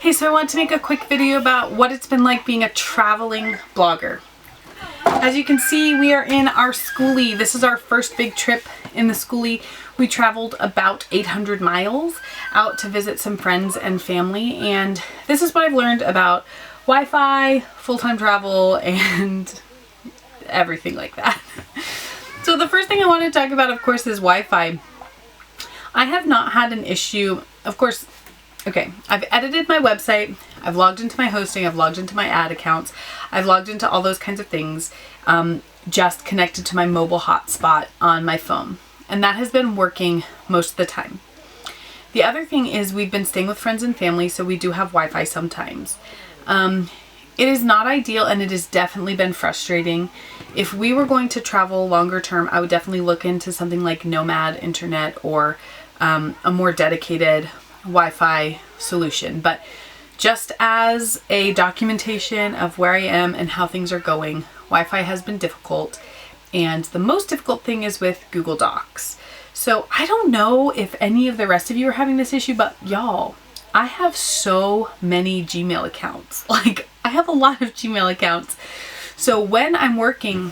Hey, so I want to make a quick video about what it's been like being a traveling blogger. As you can see, we are in our Skoolie. This is our first big trip in the Skoolie. We traveled about 800 miles out to visit some friends and family, and this is what I've learned about Wi-Fi, full-time travel, and everything like that. So the first thing I want to talk about, of course, is Wi-Fi. I have not had an issue. Of course, okay, I've edited my website, I've logged into my hosting, I've logged into my ad accounts, I've logged into all those kinds of things, just connected to my mobile hotspot on my phone. And that has been working most of the time. The other thing is we've been staying with friends and family, so we do have Wi-Fi sometimes. It is not ideal, and it has definitely been frustrating. If we were going to travel longer term, I would definitely look into something like Nomad Internet or a more dedicated Wi-Fi solution. But just as a documentation of where I am and how things are going, Wi-Fi has been difficult. And the most difficult thing is with Google Docs. So I don't know if any of the rest of you are having this issue, but y'all, I have so many Gmail accounts. Like, I have a lot of Gmail accounts. So when I'm working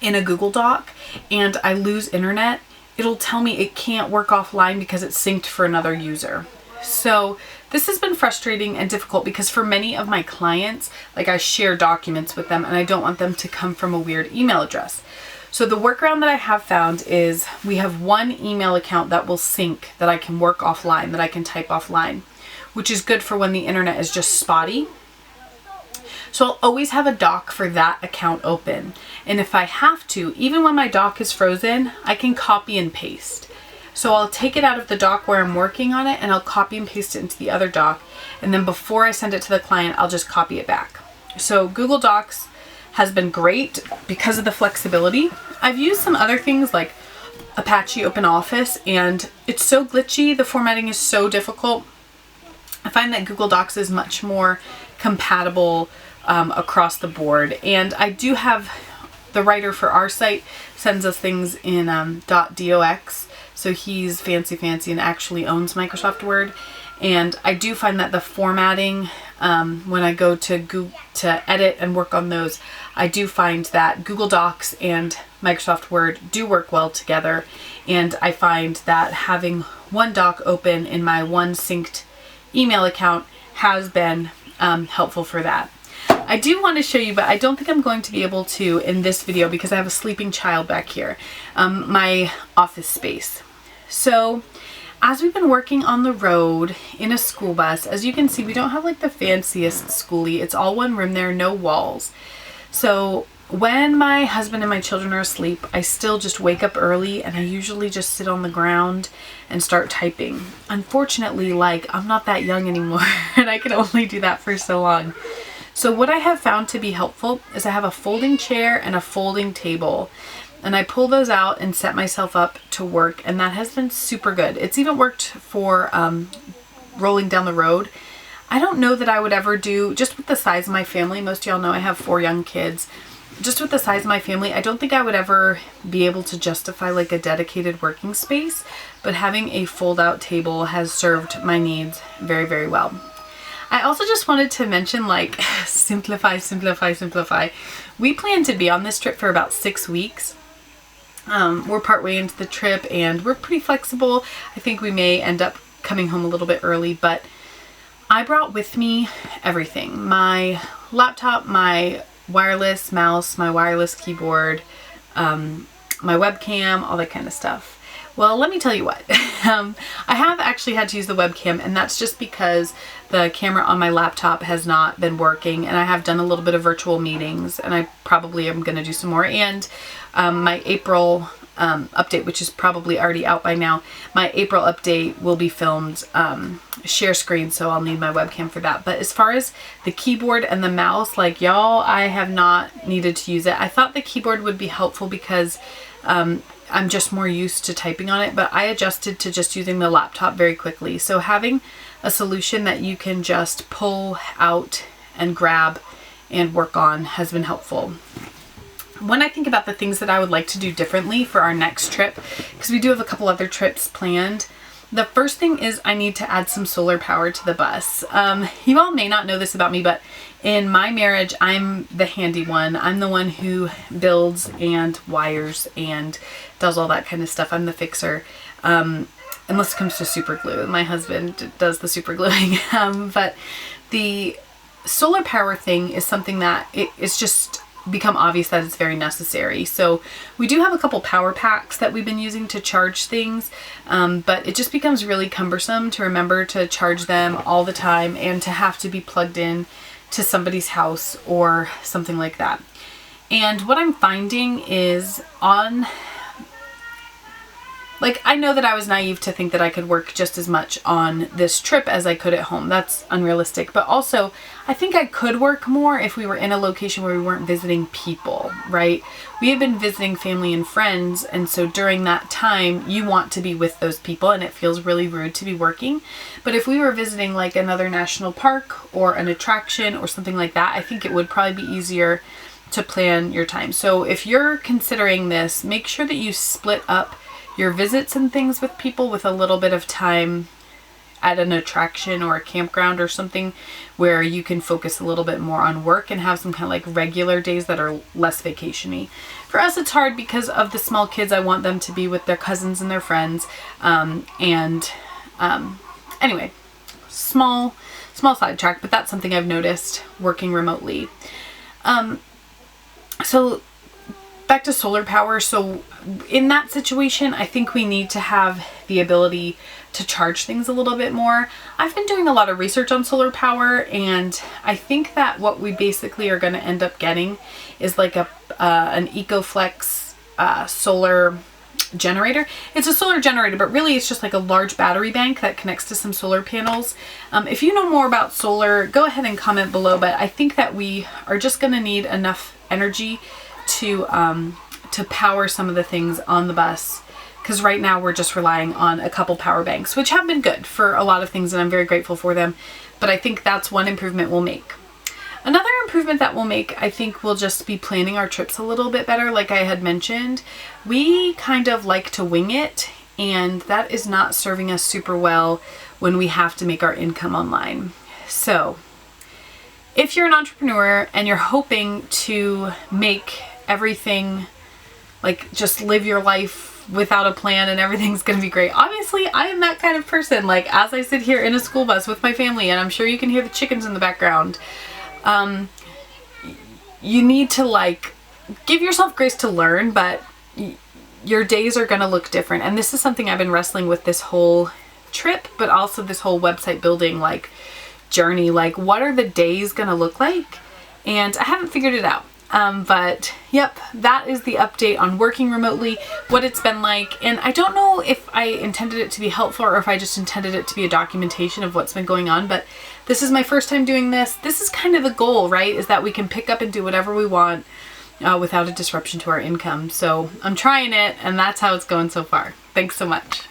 in a Google Doc and I lose internet, it'll tell me it can't work offline because it's synced for another user. So this has been frustrating and difficult because for many of my clients, like, I share documents with them and I don't want them to come from a weird email address. So the workaround that I have found is we have one email account that will sync, that I can work offline, that I can type offline, which is good for when the internet is just spotty. So I'll always have a doc for that account open. And if I have to, even when my doc is frozen, I can copy and paste. So I'll take it out of the doc where I'm working on it and I'll copy and paste it into the other doc. And then before I send it to the client, I'll just copy it back. So Google Docs has been great because of the flexibility. I've used some other things like Apache OpenOffice, and it's so glitchy. The formatting is so difficult. I find that Google Docs is much more compatible across the board. And I do have the writer for our site sends us things in .doc. So he's fancy and actually owns Microsoft Word. And I do find that the formatting, when I go to edit and work on those, I do find that Google Docs and Microsoft Word do work well together. And I find that having one doc open in my one synced email account has been helpful for that. I do want to show you, but I don't think I'm going to be able to in this video because I have a sleeping child back here, my office space. So as we've been working on the road in a school bus, as you can see, we don't have like the fanciest Skoolie. It's all one room there, no walls. So when my husband and my children are asleep, I still just wake up early and I usually just sit on the ground and start typing. Unfortunately, like, I'm not that young anymore and I can only do that for so long. So what I have found to be helpful is I have a folding chair and a folding table. And I pull those out and set myself up to work, and that has been super good. It's even worked for rolling down the road. I don't know that I would ever do, just with the size of my family, most of y'all know I have 4 young kids. Just with the size of my family, I don't think I would ever be able to justify like a dedicated working space, but having a fold-out table has served my needs very, very well. I also just wanted to mention, like, simplify. We plan to be on this trip for about 6 weeks. We're partway into the trip and we're pretty flexible. I think we may end up coming home a little bit early, but I brought with me everything. My laptop, my wireless mouse, my wireless keyboard, my webcam, all that kind of stuff. Well, let me tell you what, I have actually had to use the webcam, and that's just because the camera on my laptop has not been working, and I have done a little bit of virtual meetings, and I probably am going to do some more. And my April update, which is probably already out by now, my April update will be filmed share screen, so I'll need my webcam for that. But as far as the keyboard and the mouse, like, y'all, I have not needed to use it. I thought the keyboard would be helpful because I'm just more used to typing on it, but I adjusted to just using the laptop very quickly. So having a solution that you can just pull out and grab and work on has been helpful. When I think about the things that I would like to do differently for our next trip, because we do have a couple other trips planned, The first thing is I need to add some solar power to the bus. You all may not know this about me, but in my marriage, I'm the handy one. I'm the one who builds and wires and does all that kind of stuff. I'm the fixer. Unless it comes to super glue. My husband does the super gluing. But the solar power thing is something that it's just become obvious that it's very necessary. So we do have a couple power packs that we've been using to charge things, but it just becomes really cumbersome to remember to charge them all the time and to have to be plugged in to somebody's house or something like that. And what I'm finding is I know that I was naive to think that I could work just as much on this trip as I could at home. That's unrealistic. But also, I think I could work more if we were in a location where we weren't visiting people, right? We have been visiting family and friends, and so during that time, you want to be with those people, and it feels really rude to be working. But if we were visiting like another national park or an attraction or something like that, I think it would probably be easier to plan your time. So if you're considering this, make sure that you split up your visits and things with people with a little bit of time at an attraction or a campground or something where you can focus a little bit more on work and have some kind of like regular days that are less vacation-y. For us, it's hard because of the small kids. I want them to be with their cousins and their friends. Anyway, small sidetrack, but that's something I've noticed working remotely. So back to solar power. So in that situation, I think we need to have the ability to charge things a little bit more. I've been doing a lot of research on solar power, and I think that what we basically are going to end up getting is like an EcoFlex solar generator. It's a solar generator, but really it's just like a large battery bank that connects to some solar panels. If you know more about solar, go ahead and comment below, but I think that we are just going to need enough energy to power some of the things on the bus, because right now we're just relying on a couple power banks, which have been good for a lot of things, and I'm very grateful for them. But I think that's one improvement we'll make. Another improvement that we'll make, I think, will just be planning our trips a little bit better. Like I had mentioned, we kind of like to wing it, and that is not serving us super well when we have to make our income online. So if you're an entrepreneur and you're hoping to make everything, like just live your life without a plan and everything's gonna be great. Obviously, I am that kind of person. Like as I sit here in a school bus with my family, and I'm sure you can hear the chickens in the background, you need to like give yourself grace to learn, but your days are gonna look different. And this is something I've been wrestling with this whole trip, but also this whole website building like journey. Like what are the days gonna look like? And I haven't figured it out. But yep, that is the update on working remotely, what it's been like. And I don't know if I intended it to be helpful or if I just intended it to be a documentation of what's been going on, but this is my first time doing this. This is kind of the goal, right? Is that we can pick up and do whatever we want without a disruption to our income. So I'm trying it, and that's how it's going so far. Thanks so much.